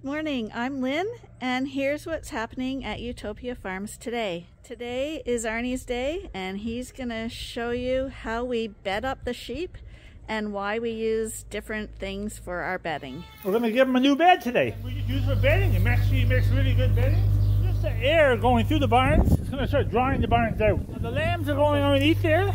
Good morning, I'm Lynn, and here's what's happening at Ewetopia Farms today. Today is Arnie's day, and he's gonna show you how we bed up the sheep and why we use different things for our bedding. We're gonna give them a new bed today. We just use for bedding. It actually makes really good bedding. Just the air going through the barns, it's gonna start drying the barns out. The lambs are going underneath there,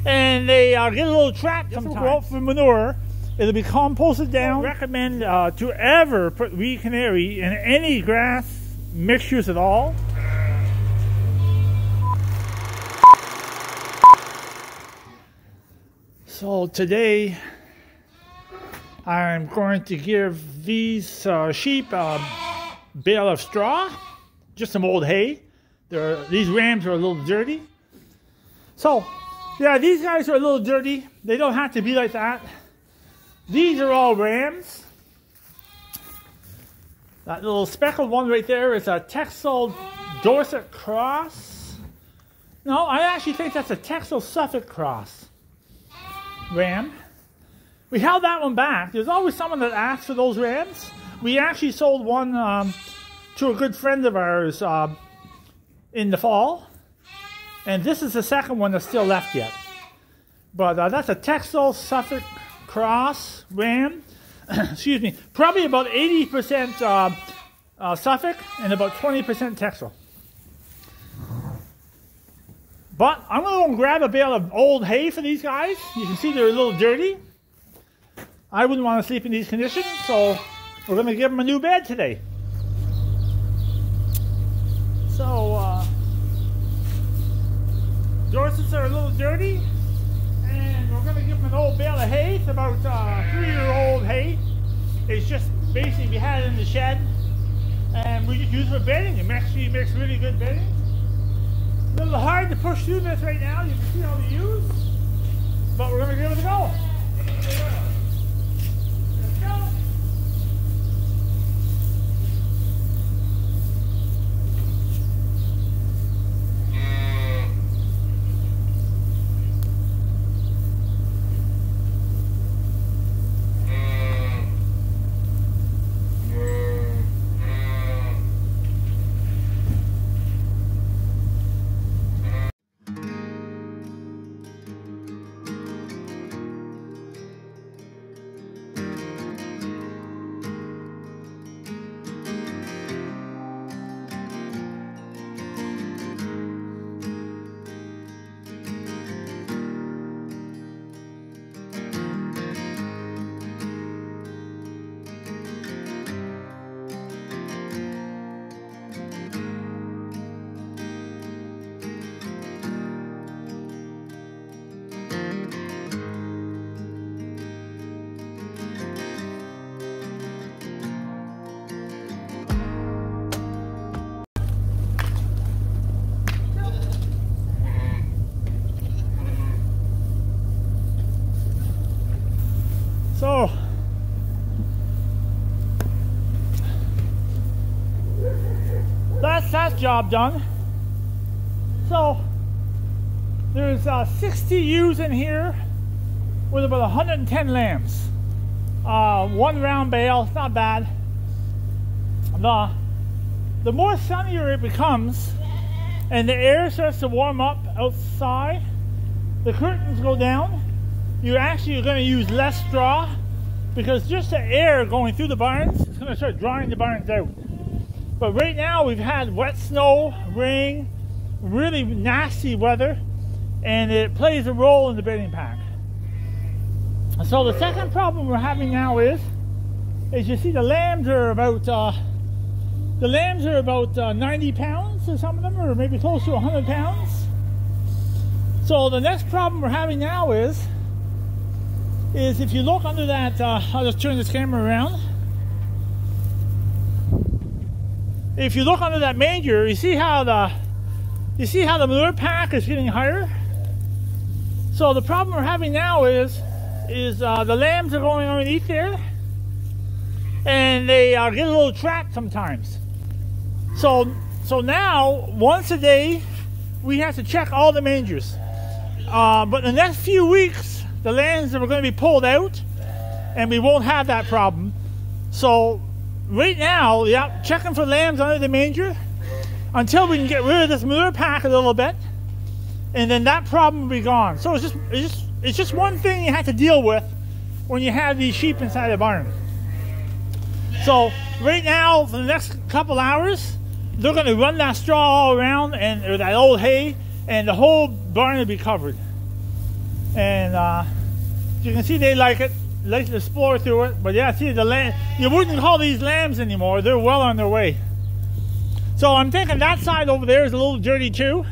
and they get a little trapped sometimes. Go out for manure. It'll be composted down. I recommend to ever put wheat canary in any grass mixtures at all. So today I'm going to give these sheep a bale of straw, just some old hay. These rams are a little dirty. So yeah, these guys are a little dirty. They don't have to be like that. These are all rams. That little speckled one right there is a Texel Dorset cross. No, I actually think that's a Texel Suffolk cross ram. We held that one back. There's always someone that asks for those rams. We actually sold one to a good friend of ours in the fall. And this is the second one that's still left yet. But that's a Texel Suffolk cross ram. Excuse me, probably about 80% Suffolk and about 20% Texel. But I'm going to go and grab a bale of old hay for these guys. You can see they're a little dirty. I wouldn't want to sleep in these conditions, so we're going to give them a new bed today. So Dorsets are a little dirty. We're going to give them an old bale of hay. It's about 3-year-old hay. It's just basically we had it in the shed, and we just use it for bedding. It actually makes really good bedding. A little hard to push through this right now. You can see how we use, but we're going to give it a go. Let's go. So that's that job done. So there's 60 ewes in here with about 110 lambs. One round bale, it's not bad. The more sunnier it becomes and the air starts to warm up outside, the curtains go down. You actually are going to use less straw because just the air going through the barns is going to start drying the barns out. But right now we've had wet snow, rain, really nasty weather, and it plays a role in the bedding pack. So the second problem we're having now is you see the lambs are about 90 pounds, or some of them, or maybe close to 100 pounds. So the next problem we're having now is if you look under that, I'll just turn this camera around. If you look under that manger, you see how the manure pack is getting higher. So the problem we're having now is the lambs are going underneath there, and they get a little trapped sometimes. So now once a day we have to check all the mangers. But in the next few weeks, the lambs are going to be pulled out, and we won't have that problem. So right now, yeah, checking for lambs under the manger until we can get rid of this manure pack a little bit, and then that problem will be gone. So it's just one thing you have to deal with when you have these sheep inside the barn. So right now, for the next couple hours, they're going to run that straw all around or that old hay, and the whole barn will be covered. And you can see they like it, like to explore through it. But yeah, see the lamb. You wouldn't call these lambs anymore. They're well on their way. So I'm thinking that side over there is a little dirty too.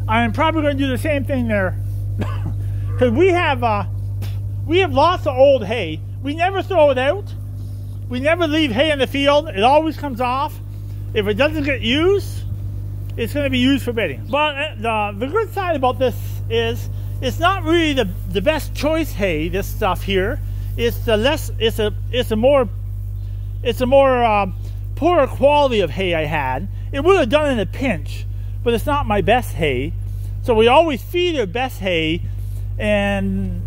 I'm probably going to do the same thing there, because we have lots of old hay. We never throw it out. We never leave hay in the field. It always comes off. If it doesn't get used, it's going to be used for bedding. But the good side about this is it's not really the best choice hay. This stuff here, it's a more poorer quality of hay I had. It would have done in a pinch, but it's not my best hay. So we always feed our best hay, and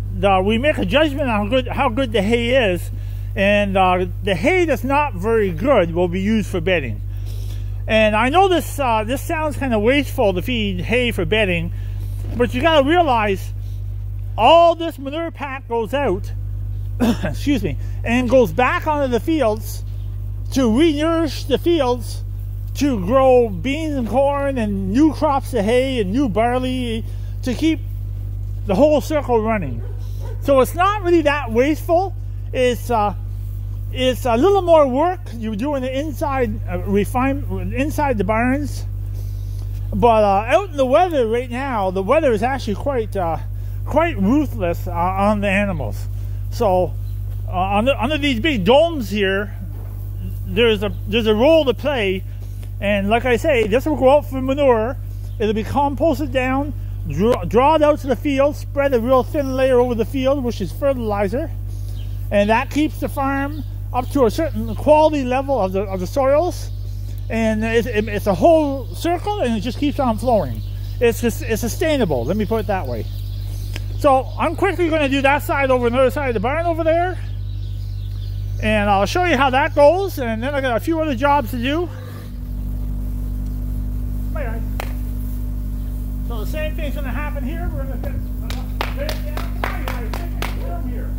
we make a judgment on how good the hay is. And the hay that's not very good will be used for bedding. And I know this sounds kind of wasteful to feed hay for bedding, but you got to realize all this manure pack goes out, excuse me, and goes back onto the fields to re-nourish the fields to grow beans and corn and new crops of hay and new barley to keep the whole circle running. So it's not really that wasteful. It's a little more work you do in the inside, inside the barns. But out in the weather right now, the weather is actually quite ruthless on the animals. So under these big domes here, there's a role to play. And like I say, this will go out for manure. It'll be composted down, draw it out to the field, spread a real thin layer over the field, which is fertilizer. And that keeps the farm up to a certain quality level of the soils, and it's a whole circle, and it just keeps on flowing. It's sustainable. Let me put it that way. So I'm quickly going to do that side over on the other side of the barn over there, and I'll show you how that goes. And then I got a few other jobs to do. So the same thing's going to happen here. We're going to get down. Come on, guys, take it down here.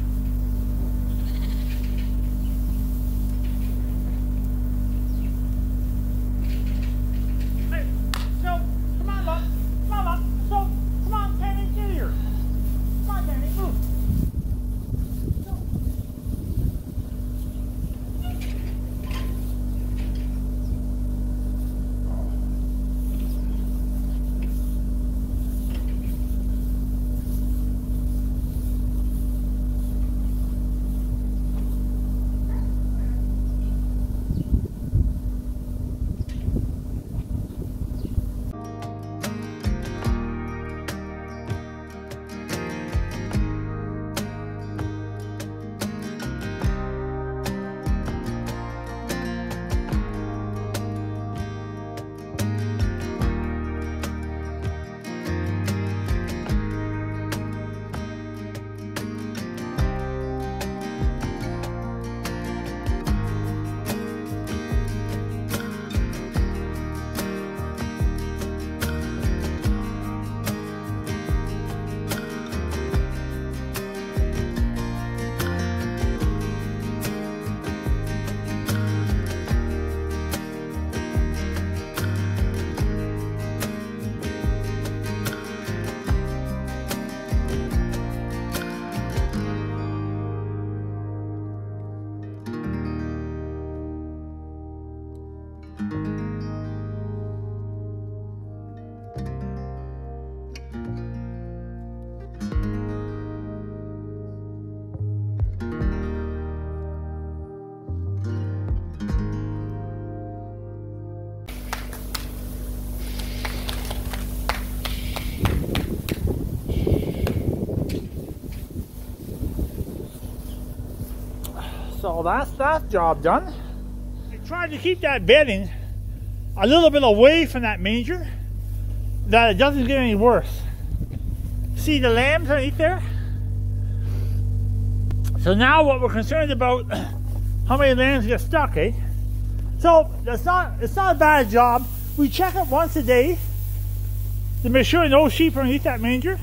So that's that job done. I tried to keep that bedding a little bit away from that manger, that it doesn't get any worse. See the lambs underneath there? So now what we're concerned about, how many lambs get stuck, eh? So it's not a bad job. We check it once a day to make sure no sheep are underneath that manger.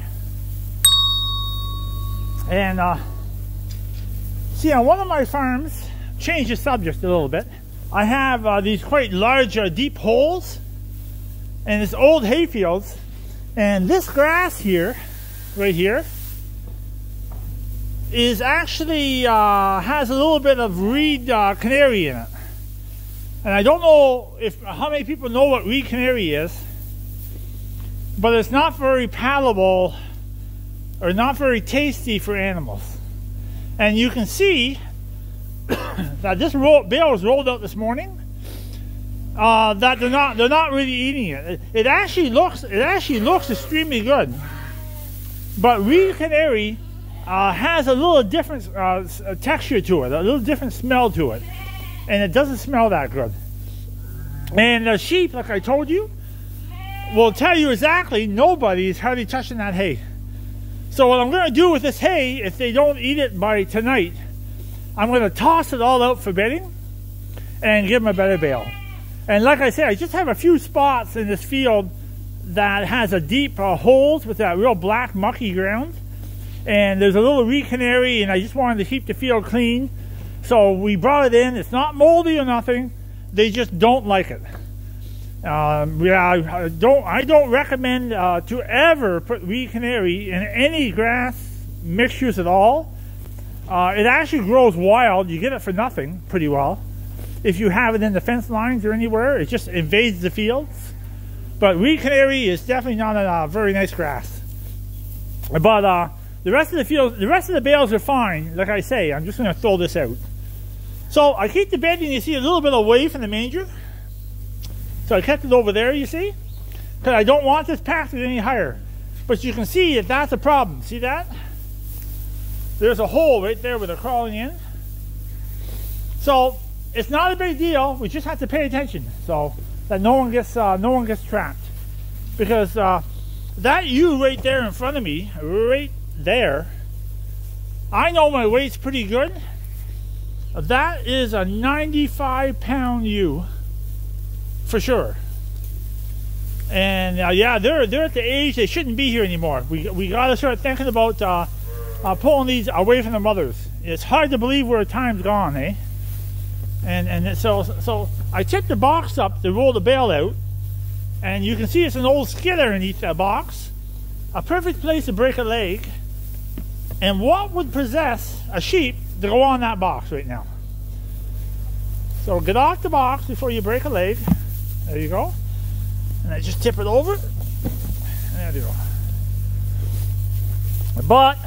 And see, on one of my farms, change the subject a little bit. I have these quite large, deep holes, and it's old hay fields. And this grass here, right here, is actually has a little bit of reed canary in it. And I don't know how many people know what reed canary is, but it's not very palatable or not very tasty for animals. And you can see that this bale was rolled out this morning. That they're not really eating it. It actually looks extremely good. But reed canary has a little different texture to it, a little different smell to it, and it doesn't smell that good. And the sheep, like I told you, will tell you exactly nobody's hardly touching that hay. So what I'm going to do with this hay, if they don't eat it by tonight, I'm going to toss it all out for bedding and give them a better bale. And like I said, I just have a few spots in this field that has a deep holes with that real black mucky ground. And there's a little reed canary, and I just wanted to keep the field clean. So we brought it in. It's not moldy or nothing. They just don't like it. I don't recommend to ever put reed canary in any grass mixtures at all. It actually grows wild. You get it for nothing pretty well. If you have it in the fence lines or anywhere, it just invades the fields. But reed canary is definitely not a very nice grass. But the rest of the fields, the rest of the bales are fine. Like I say, I'm just going to throw this out. So I keep the bedding, you see, a little bit away from the manger. So I kept it over there, you see, because I don't want this packed any higher. But you can see that that's a problem. See that? There's a hole right there where they're crawling in. So it's not a big deal. We just have to pay attention so that no one gets trapped. Because that ewe right there in front of me, right there, I know my weight's pretty good. That is a 95-pound ewe for sure. And yeah, they're at the age they shouldn't be here anymore. We got to start thinking about pulling these away from the mothers. It's hard to believe where time's gone, eh? And so I tipped the box up to roll the bale out, and you can see it's an old skid underneath that box. A perfect place to break a leg. And what would possess a sheep to go on that box right now? So get off the box before you break a leg. There you go. And I just tip it over. There you go. But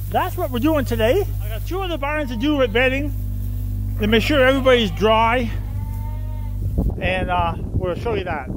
that's what we're doing today. I got 2 other barns to do with bedding to make sure everybody's dry. And we'll show you that.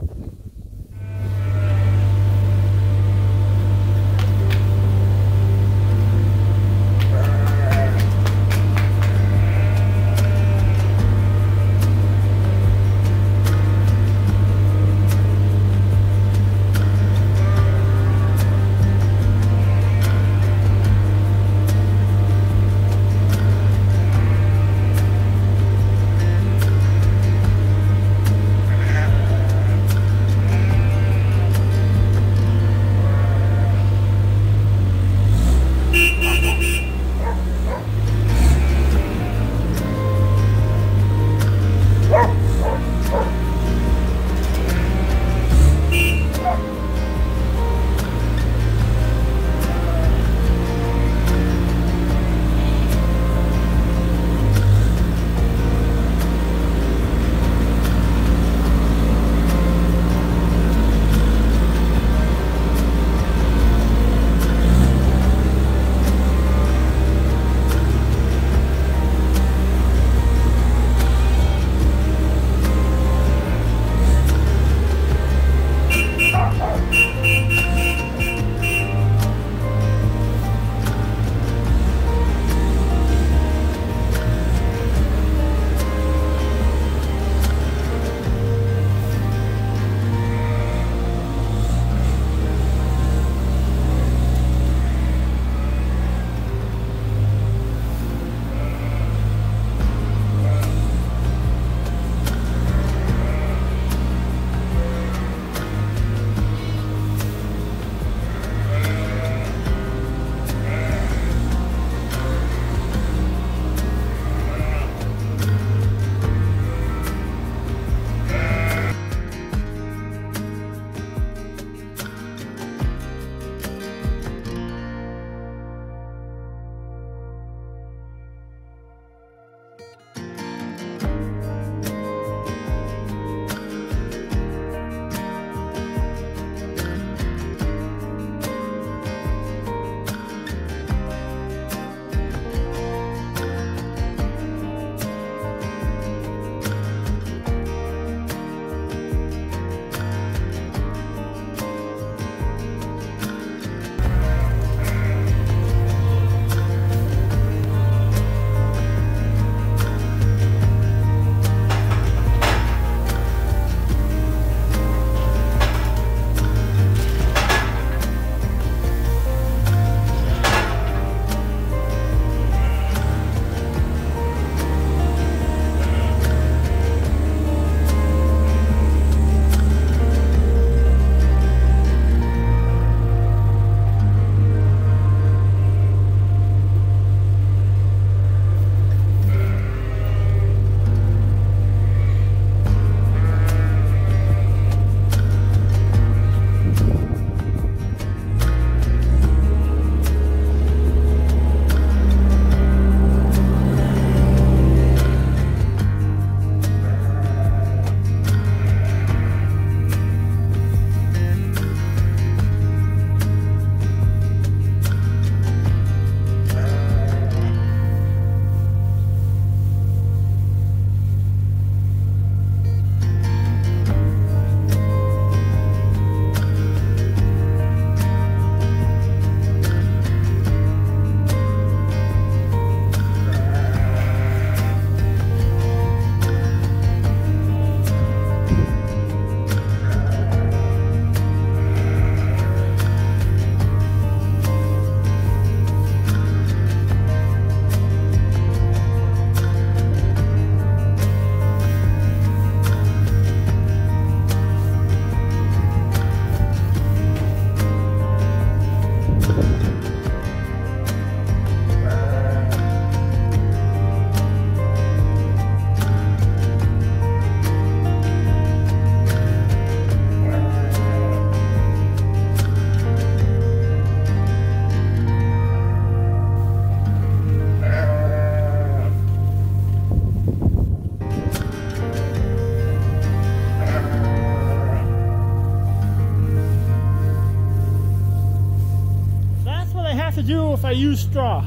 if I use straw.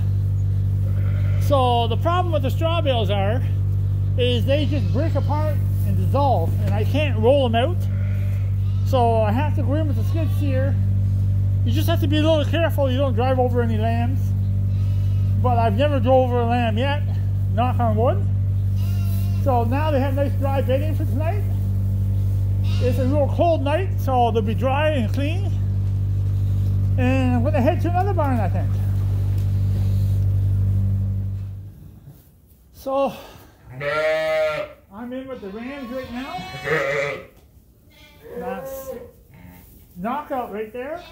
So the problem with the straw bales is they just break apart and dissolve, and I can't roll them out. So I have to go in with the skid steer. You just have to be a little careful you don't drive over any lambs. But I've never drove over a lamb yet, knock on wood. So now they have nice dry bedding for tonight. It's a real cold night, so they'll be dry and clean. And I'm gonna head to another barn, I think. So, I'm in with the rams right now. That's Knockout right there.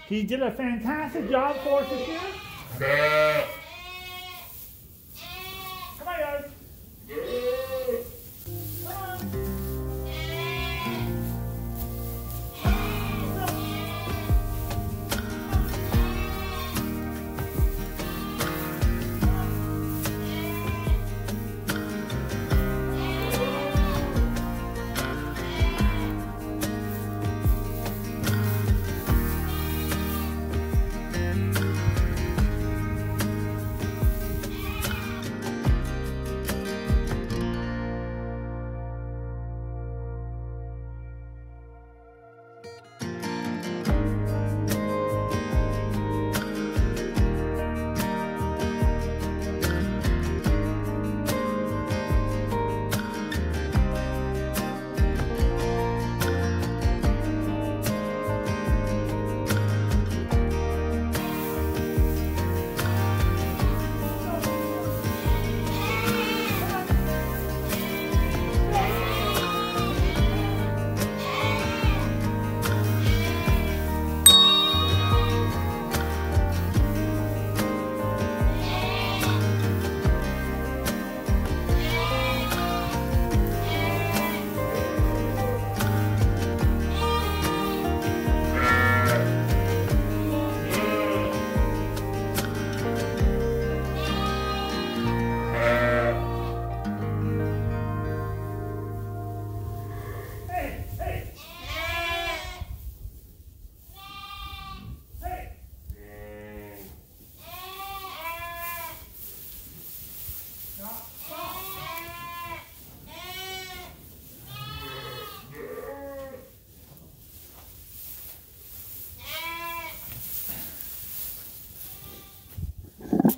He did a fantastic job for us this year. Come on, guys. Come on.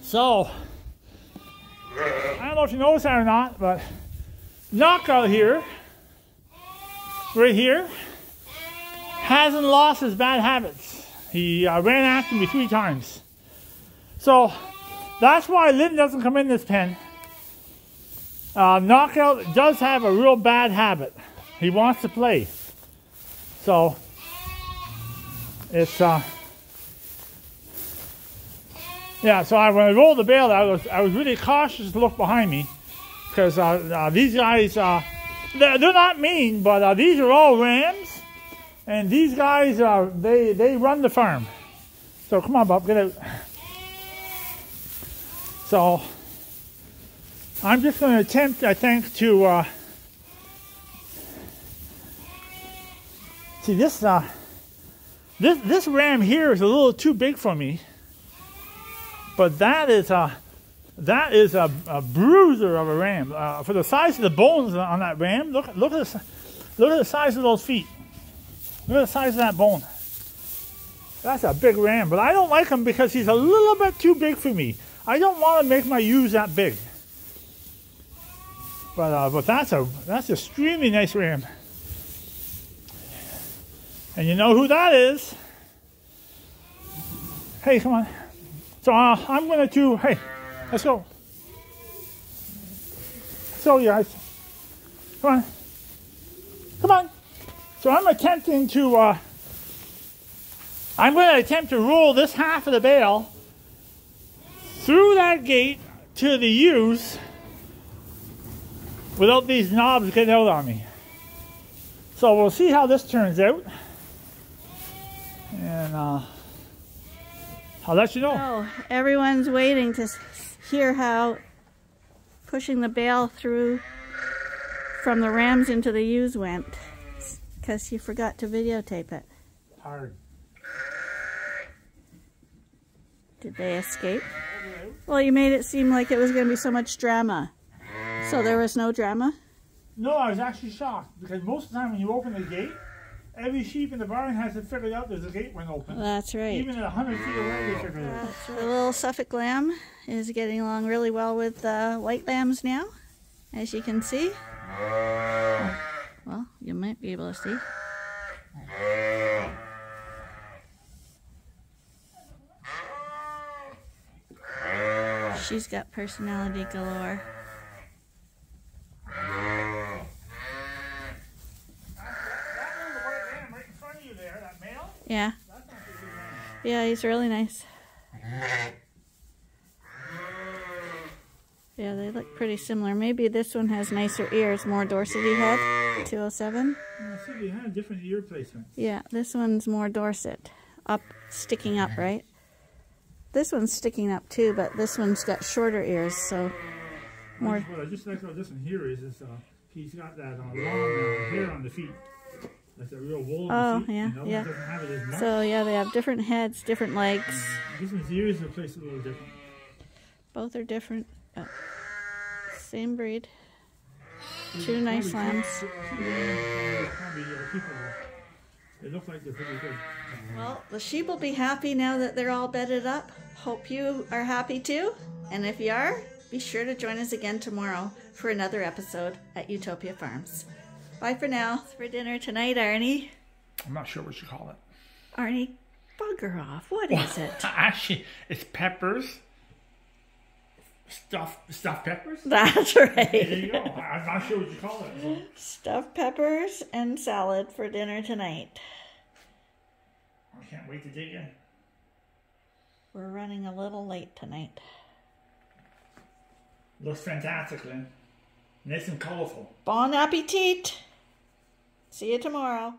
So, I don't know if you noticed that or not, but Knockout here, right here, hasn't lost his bad habits. He ran after me 3 times. So, that's why Lynn doesn't come in this pen. Knockout does have a real bad habit. He wants to play. So, it's, yeah, so when I rolled the bale, I was really cautious to look behind me, because these guys, they're not mean, but these are all rams, and these guys, they run the farm. So come on, Bob, get out. So I'm just going to attempt, I think, to see this. This ram here is a little too big for me. But that is a bruiser of a ram. For the size of the bones on that ram, look at the size of those feet. Look at the size of that bone. That's a big ram. But I don't like him because he's a little bit too big for me. I don't want to make my ewes that big. But that's an extremely nice ram. And you know who that is? Hey, come on. So I'm going to, hey, let's go. So you guys, come on. Come on. So I'm going to attempt to roll this half of the bale through that gate to the ewes without these knobs getting out on me. So we'll see how this turns out. And I'll let you know. Oh, everyone's waiting to hear how pushing the bale through from the rams into the ewes went, because you forgot to videotape it. Hard. Did they escape? Well, you made it seem like it was going to be so much drama. So there was no drama? No, I was actually shocked because most of the time when you open the gate, every sheep in the barn has it figured out there's a gate when open. That's right. Even at 100 feet away, they figured it out. The little Suffolk lamb is getting along really well with the white lambs now, as you can see. Well, you might be able to see. She's got personality galore. Yeah. Yeah, he's really nice. Yeah, they look pretty similar. Maybe this one has nicer ears, more Dorsety head. 207. I see they have different ear placements. Yeah, this one's more Dorset. Up, sticking up, right? This one's sticking up too, but this one's got shorter ears, so more. What I just like about this one here is he's got that long hair on the feet. Like a real wool on the feet. Yeah, and the other yeah. one doesn't have it as much. So yeah, they have different heads, different legs. This one's ears are placed a little different. Both are different, but same breed. Two nice lambs. They look like they're pretty good. Well, the sheep will be happy now that they're all bedded up. Hope you are happy too. And if you are, be sure to join us again tomorrow for another episode at Ewetopia Farms. Bye for now. For dinner tonight, Arnie. I'm not sure what you call it. Arnie, bugger off. What is it? Actually, it's peppers. Stuffed peppers? That's right. There you go. I'm not sure what you call it. Stuffed peppers and salad for dinner tonight. I can't wait to dig in. We're running a little late tonight. Looks fantastic, Lynn. Nice and colorful. Bon appetit. See you tomorrow.